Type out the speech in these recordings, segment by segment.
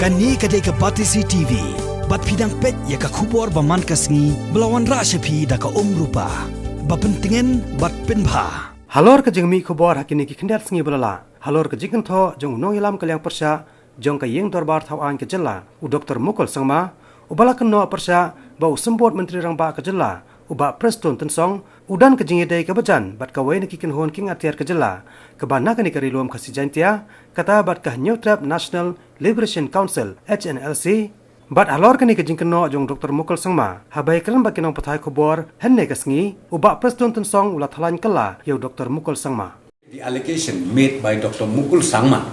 Kani kadai ke Batisi TV. Bat pidang pet ya ka khubor baman kasngi belawan ra shapi da ka rupa. Bapentingan bat penbha. Halor ke jengmi khubor hakini ki khendat sngi balala. Halor ke jikan tho jong nong ilam kalyang persya jong ka yeng dorbar thawan ke jela u Dr. Mukul Sangma u bala Kynnoh persya ba u sembot menteri rangba ke jela u ba Preston Tynsong udan ke Jingïadei ke bajan bat ka wain ki Kynnoh king atiar ke jela ke bana kani kari luam khasi jantia kata bat ka Hnlc National Liberation Council Hnlc bat halor kani ke Kynnoh jong Dr. Mukul Sangma habai kran ba kinong pathai khubor Hnlc kasngi u ba Preston Tynsong ula thalan Kylla yo Dr. Mukul Sangma. The allegation made by Dr. Mukul Sangma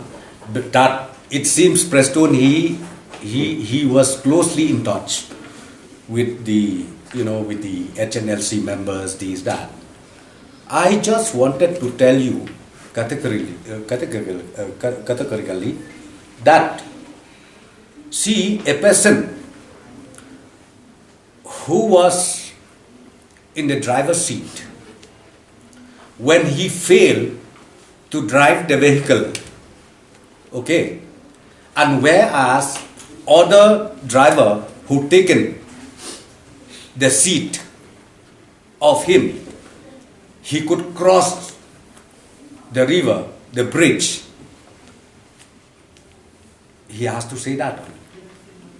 that it seems Preston he was closely in touch with the with the Hnlc members, these that. I just wanted to tell you categorically that see a person who was in the driver's seat when he failed to drive the vehicle, okay, and whereas other driver who taken the seat of him, he could cross the river, the bridge. He has to say that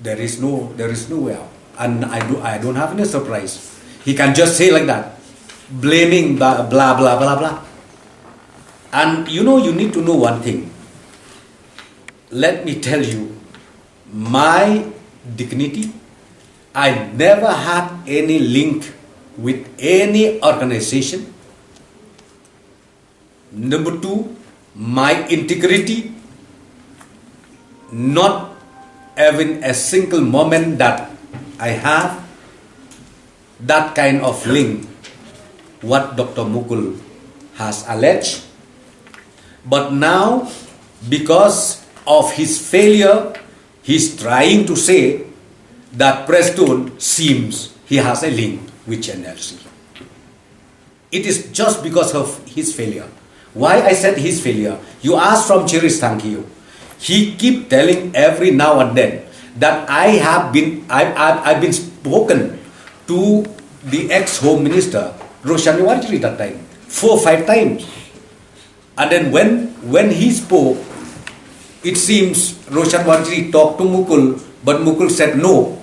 there is no way out, and I don't have any surprise. He can just say like that, blaming blah blah blah blah blah. And you need to know one thing. Let me tell you, my dignity, I never had any link with any organization. Number two, my integrity, not even a single moment that I have that kind of link, what Dr. Mukul has alleged. But now, because of his failure, he's trying to say that Preston seems he has a link with Hnlc. It is just because of his failure. Why I said his failure? You asked from Cherish, thank you. He keep telling every now and then that I've been spoken to the ex-Home Minister Hnlc that time 4 or 5 times. And then when he spoke, it seems Hnlc talked to Mukul, but Mukul said no.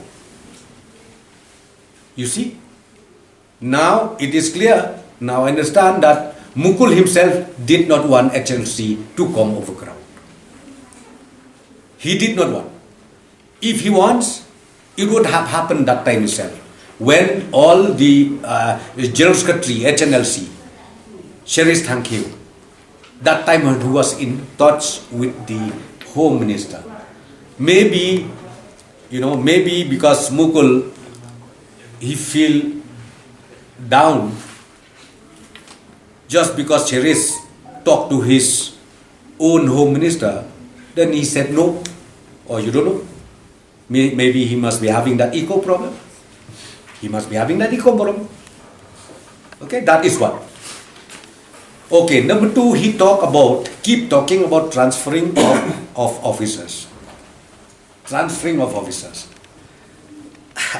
You see? Now it is clear. Now I understand that Mukul himself did not want Hnlc to come overground. He did not want. If he wants, it would have happened that time itself. When all the General Secretary Hnlc, Cherish, thank you, that time when he was in touch with the Home Minister. Maybe because Mukul, he feel down just because Cherish talked to his own Home Minister, then he said no, or you don't know. Maybe he must be having that ego problem. He must be having that ego problem. Okay, that is what. Okay, number two, he keep talking about transferring of officers. Transferring of officers.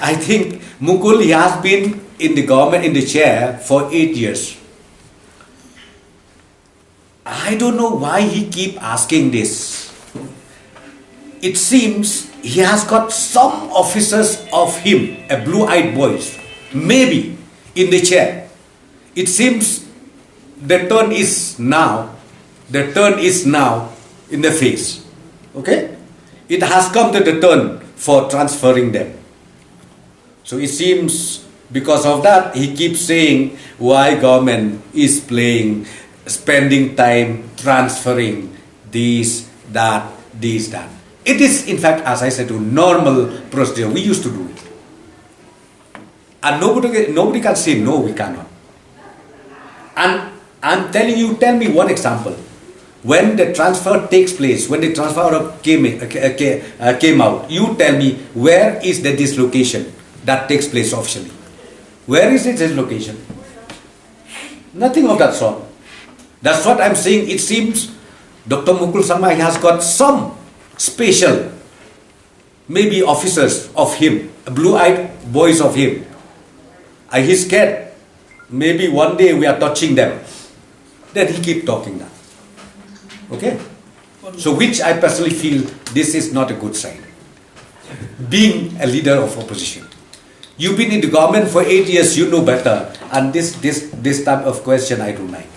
I think Mukul, he has been in the government, in the chair for 8 years. I don't know why he keep asking this. It seems he has got some officers of him, a blue-eyed boys, maybe in the chair. It seems the turn is now in the face. Okay? It has come to the turn for transferring them. So it seems because of that, he keeps saying why government is spending time transferring these, that. It is, in fact, as I said, a normal procedure. We used to do it. And nobody can say, no, we cannot. And I'm telling you, tell me one example. When the transfer takes place, when the transfer came out, you tell me where is the dislocation that takes place officially. Where is the dislocation? Nothing of that sort. That's what I'm saying. It seems Dr. Mukul Sangma has got some special maybe officers of him, blue-eyed boys of him. He's scared. Maybe one day we are touching them. Then he keep talking now. Okay? So which I personally feel this is not a good sign. Being a leader of opposition. You've been in the government for 8 years, you know better. And this type of question I don't like.